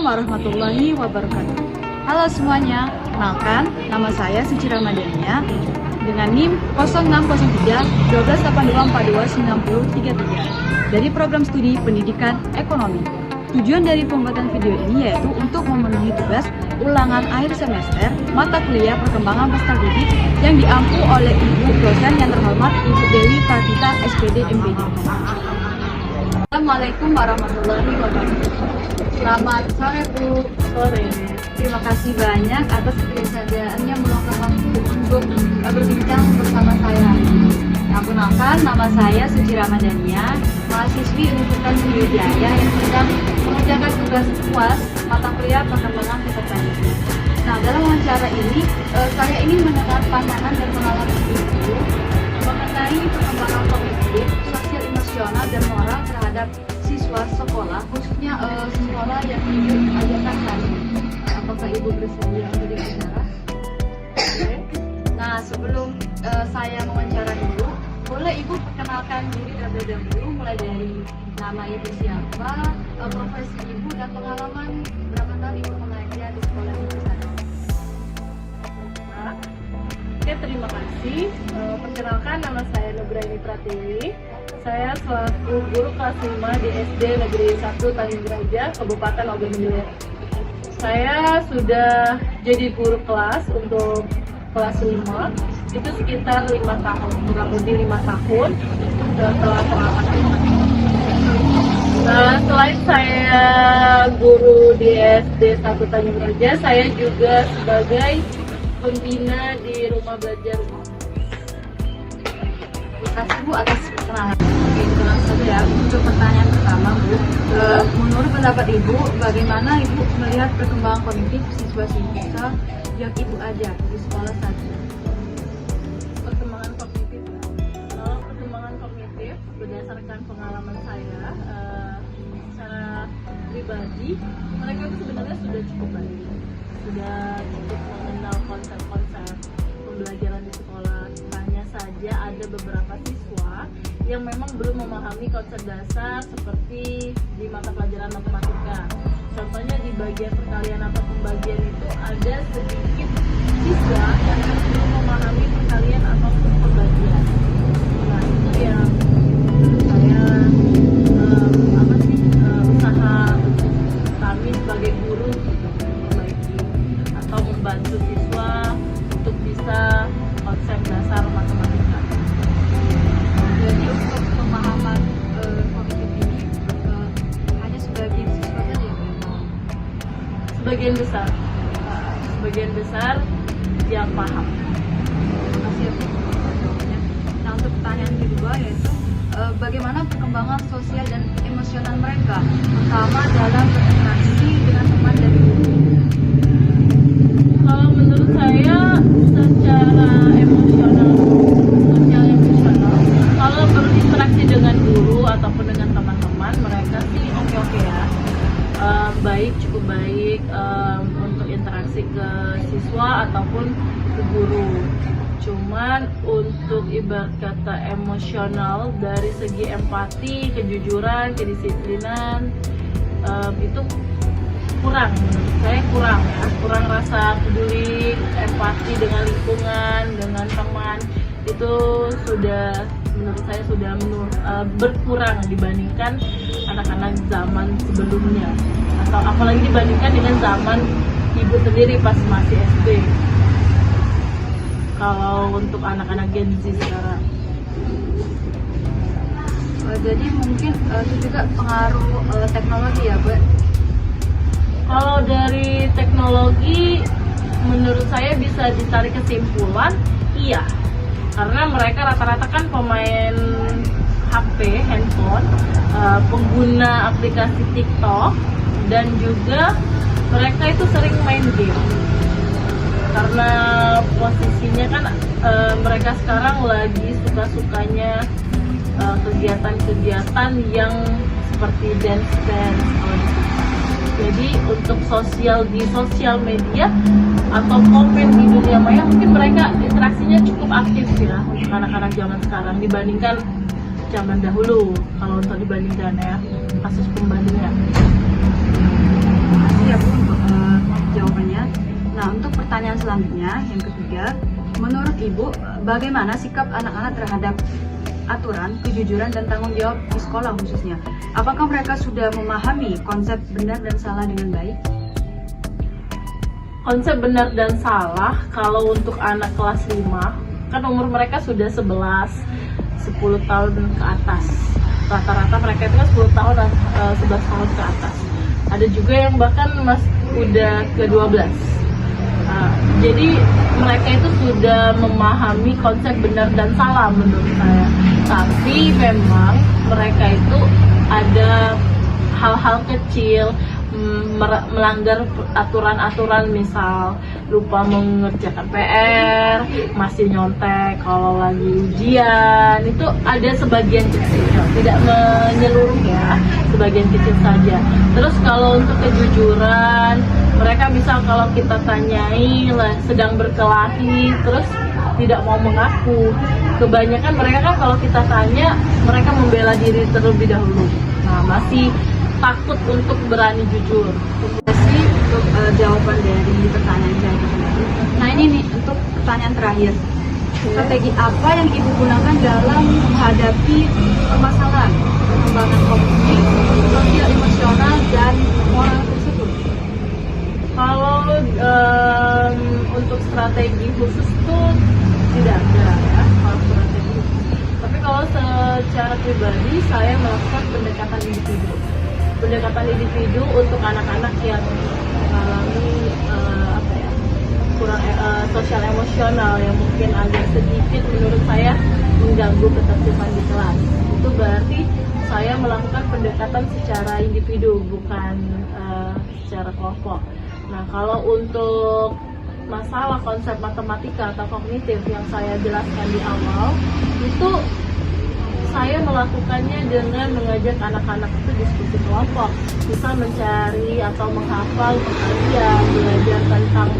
warahmatullahi wabarakatuh. Halo semuanya, kenalkan nama saya Suci Ramadhania dengan NIM 0603 1282429033 dari program studi pendidikan ekonomi. Tujuan dari pembuatan video ini yaitu untuk memenuhi tugas ulangan akhir semester mata kuliah perkembangan pasca didik yang diampu oleh Ibu dosen yang terhormat Ibu Dewi Pratita SPD MPD. Assalamualaikum warahmatullahi wabarakatuh. Selamat sore Bu. Sore. Terima kasih banyak atas kesediaannya meluangkan waktu untuk berbincang bersama saya. Perkenalkan, nama saya Suci Ramadhania, mahasiswi Universitas Sriwijaya yang sedang mengerjakan tugas UAS mata kuliah perkembangan peserta didik. Nah, dalam wawancara ini saya ingin mendengar pandangan dan pengalaman Ibu mengenai perkembangan kognitif, sosial, emosional, dan moral terhadap siswa sekolah, khususnya sekolah yang Ibu ajarkan tadi. Apakah Ibu bersedia untuk bicara? Oke. Nah, sebelum saya mewawancara Ibu, boleh Ibu perkenalkan diri terlebih dahulu, mulai dari nama Ibu siapa, profesi Ibu, dan pengalaman berapa tahun Ibu mengajar di sekolah Ibu sana. Oke, terima kasih. Perkenalkan, nama saya Nugraini Pratiwi. Saya selaku guru kelas 5 di SD Negeri 1 Tanjung Raja, Kabupaten Ogan Ilir. Saya sudah jadi guru kelas untuk kelas 5 itu sekitar 5 tahun, kurang lebih 5 tahun setelah pengalaman. Nah, selain saya guru di SD 1 Tanjung Raja, saya juga sebagai pembina di rumah belajar. Terima kasih Bu atas perkenalan. Oke, langsung saja ya. Untuk pertanyaan pertama Bu, menurut pendapat Ibu, bagaimana Ibu melihat perkembangan kognitif siswa-siswa yang Ibu ajar di sekolah saat ini? Perkembangan kognitif, kalau perkembangan kognitif berdasarkan pengalaman saya secara pribadi, mereka itu sebenarnya sudah cukup baik, sudah cukup mengenal konsep-konsep pembelajaran di sekolah. Hanya saja ada beberapa siswa yang memang belum memahami konsep dasar seperti di mata pelajaran matematika. Contohnya di bagian perkalian atau pembagian itu ada sedikit siswa yang belum memahami perkalian ataupun pembagian. Nah, itu yang saya usaha kami sebagai guru untuk memperbaiki atau membantu siswa untuk bisa konsep dasar matematika. Jadi untuk pemahaman kognitif ini hanya sebagian siswa saja. Sebagian besar yang paham. Terima kasih Bu. Nah, untuk pertanyaan kedua yaitu bagaimana perkembangan sosial dan emosional mereka, terutama dalam berinteraksi dengan teman dan guru. Kalau menurut saya secara emosional, kalau berinteraksi dengan guru ataupun dengan teman-teman, mereka sih oke ya, baik, cukup baik untuk interaksi ke siswa ataupun ke guru. Cuman untuk ibarat kata emosional dari segi empati, kejujuran, kedisiplinan itu kurang, menurut saya kurang rasa peduli, empati dengan lingkungan, dengan teman, itu sudah menurut saya sudah berkurang dibandingkan anak-anak zaman sebelumnya, atau apalagi dibandingkan dengan zaman Ibu sendiri pas masih SD. Kalau untuk anak-anak Gen Z sekarang, Jadi mungkin itu juga pengaruh teknologi ya Bu. kalau dari teknologi, menurut saya bisa ditarik kesimpulan iya, karena mereka rata-rata kan pemain HP, handphone, pengguna aplikasi TikTok, dan juga mereka itu sering main game. Karena posisinya kan mereka sekarang lagi suka-sukanya kegiatan-kegiatan yang seperti dance kalau di Jadi untuk di sosial media atau komen di dunia maya, mungkin mereka interaksinya cukup aktif ya untuk anak-anak zaman sekarang dibandingkan zaman dahulu. Kalau untuk dibandingkan ya, kasus pembandingan. kasih ya Bu untuk jawabannya. Nah, untuk pertanyaan selanjutnya yang ketiga, menurut Ibu bagaimana sikap anak-anak terhadap aturan, kejujuran dan tanggung jawab di sekolah khususnya? Apakah mereka sudah memahami konsep benar dan salah dengan baik? Konsep benar dan salah kalau untuk anak kelas 5 kan umur mereka sudah 11 tahun ke atas. Rata-rata mereka itu kan 10 tahun dan 11 tahun ke atas. Ada juga yang bahkan udah ke 12. Jadi mereka itu sudah memahami konsep benar dan salah menurut saya. Tapi memang mereka itu ada hal-hal kecil, melanggar aturan-aturan, misal lupa mengerjakan PR, masih nyontek kalau lagi ujian. Itu ada sebagian kecil, tidak menyeluruh ya, sebagian kecil saja. Terus kalau untuk kejujuran, mereka bisa kalau kita tanyai sedang berkelahi terus tidak mau mengaku. Kebanyakan mereka kan kalau kita tanya, mereka membela diri terlebih dahulu. Nah, masih takut untuk berani jujur. Terima kasih untuk jawaban dari pertanyaan saya tadi. Nah, ini nih untuk pertanyaan terakhir. Strategi apa yang Ibu gunakan dalam menghadapi permasalahan perkembangan kognitif, sosial, emosional, dan moral tersebut? Kalau untuk strategi khusus tuh tidak ada ya, kalau strategi khusus. Tapi kalau secara pribadi saya melakukan pendekatan individu. Pendekatan individu untuk anak-anak yang mengalami kurang sosial emosional yang mungkin agak sedikit menurut saya mengganggu ketertiban di kelas. Itu berarti saya melakukan pendekatan secara individu, bukan secara kelompok. Nah, kalau untuk masalah konsep matematika atau kognitif yang saya jelaskan di awal, itu saya melakukannya dengan mengajak anak-anak itu diskusi kelompok, bisa mencari atau menghafal perkalian, belajar tentang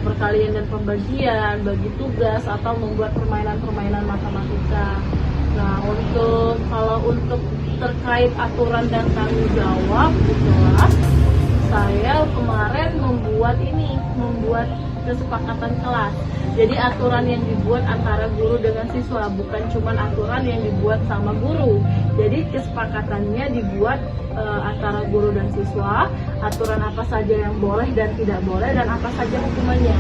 perkalian dan pembagian, bagi tugas, atau membuat permainan-permainan matematika. Nah, kalau untuk terkait aturan dan tanggung jawab di kelas, saya kemarin membuat kesepakatan kelas. Jadi aturan yang dibuat antara guru dengan siswa, bukan cuma aturan yang dibuat sama guru. Jadi kesepakatannya dibuat antara guru dan siswa, aturan apa saja yang boleh dan tidak boleh, dan apa saja hukumannya.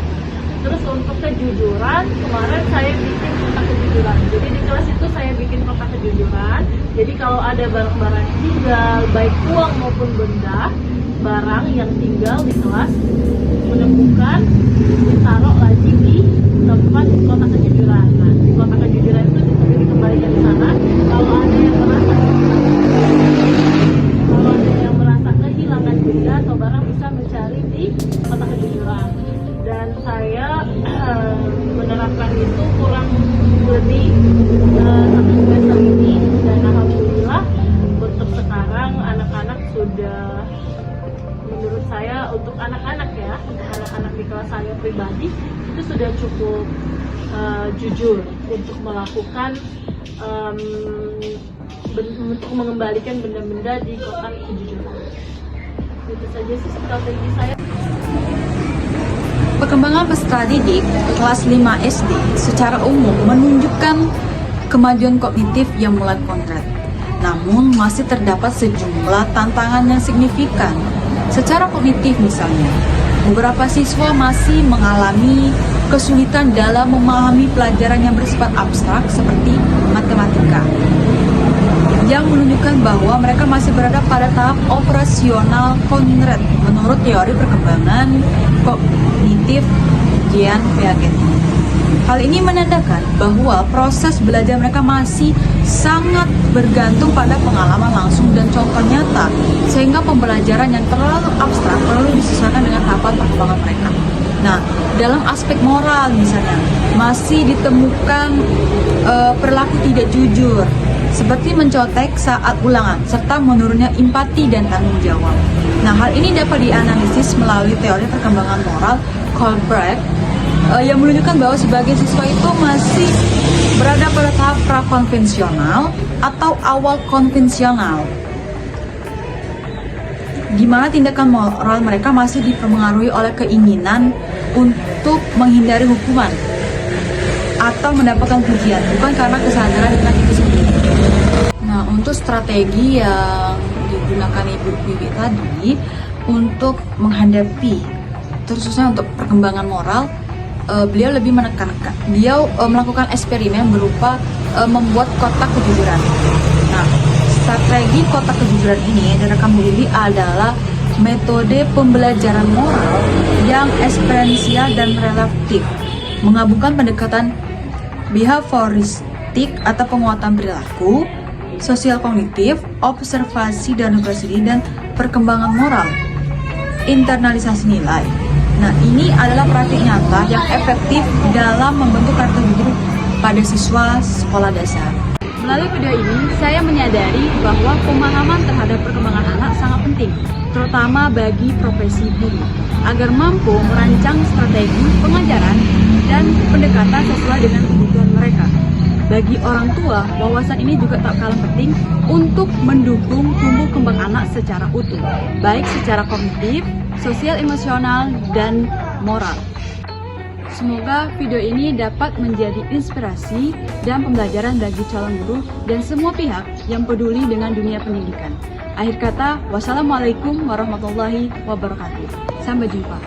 Terus untuk kejujuran, kemarin saya bikin kotak kejujuran. Jadi di kelas itu saya bikin kotak kejujuran. Jadi kalau ada barang-barang tinggal, baik uang maupun benda, barang yang tinggal di kelas, menemukan, ditaruh lagi di tempat kotak kejujuran. Nah, di kotak kejujuran itu dikembalikan ke sana. Kalau ada yang merasa kehilangan benda atau barang, bisa mencari di kotak kejujuran. Dan saya menerapkan itu kurang lebih satu semester ini, dan alhamdulillah untuk sekarang anak-anak sudah, menurut saya untuk anak-anak ya, untuk anak-anak di kelas saya pribadi itu sudah cukup jujur untuk melakukan untuk mengembalikan benda-benda di kotak kejujuran. Itu saja sih strategi saya. Perkembangan peserta didik kelas 5 SD secara umum menunjukkan kemajuan kognitif yang mulai konkret. Namun masih terdapat sejumlah tantangan yang signifikan. Secara kognitif misalnya, beberapa siswa masih mengalami kesulitan dalam memahami pelajaran yang bersifat abstrak seperti matematika, yang menunjukkan bahwa mereka masih berada pada tahap operasional konkret menurut teori perkembangan kognitif Jean Piaget. Hal ini menandakan bahwa proses belajar mereka masih sangat bergantung pada pengalaman langsung dan contoh nyata, sehingga pembelajaran yang terlalu abstrak perlu disesuaikan dengan tahapan perkembangan mereka. Nah, dalam aspek moral misalnya, masih ditemukan perilaku tidak jujur, seperti mencontek saat ulangan, serta menurunnya empati dan tanggung jawab. Nah, hal ini dapat dianalisis melalui teori perkembangan moral Kohlberg, yang menunjukkan bahwa sebagian siswa itu masih berada pada tahap prakonvensional atau awal konvensional. di mana tindakan moral mereka masih dipengaruhi oleh keinginan untuk menghindari hukuman atau mendapatkan pujian, bukan karena kesadaran dengan itu sendiri. Nah, untuk strategi yang digunakan Ibu Wiwi tadi untuk menghadapi, terusnya untuk perkembangan moral, beliau lebih menekankan, beliau melakukan eksperimen berupa membuat kotak kejujuran. Nah, strategi kotak kejujuran ini yang direkam Bu Wiwi adalah metode pembelajaran moral yang eksperiensial dan relatif, menggabungkan pendekatan behavioristik atau penguatan perilaku, sosial kognitif, observasi dan refleksi dan perkembangan moral, internalisasi nilai. Nah, ini adalah praktik nyata yang efektif dalam membentuk karakter jujur pada siswa sekolah dasar. Melalui video ini, saya menyadari bahwa pemahaman terhadap perkembangan anak sangat penting, terutama bagi profesi guru, agar mampu merancang strategi pengajaran dan pendekatan sesuai dengan kebutuhan mereka. Bagi orang tua, wawasan ini juga tak kalah penting untuk mendukung tumbuh kembang anak secara utuh, baik secara kognitif, sosial, emosional, dan moral. Semoga video ini dapat menjadi inspirasi dan pembelajaran bagi calon guru dan semua pihak yang peduli dengan dunia pendidikan. Akhir kata, wassalamualaikum warahmatullahi wabarakatuh. Sampai jumpa.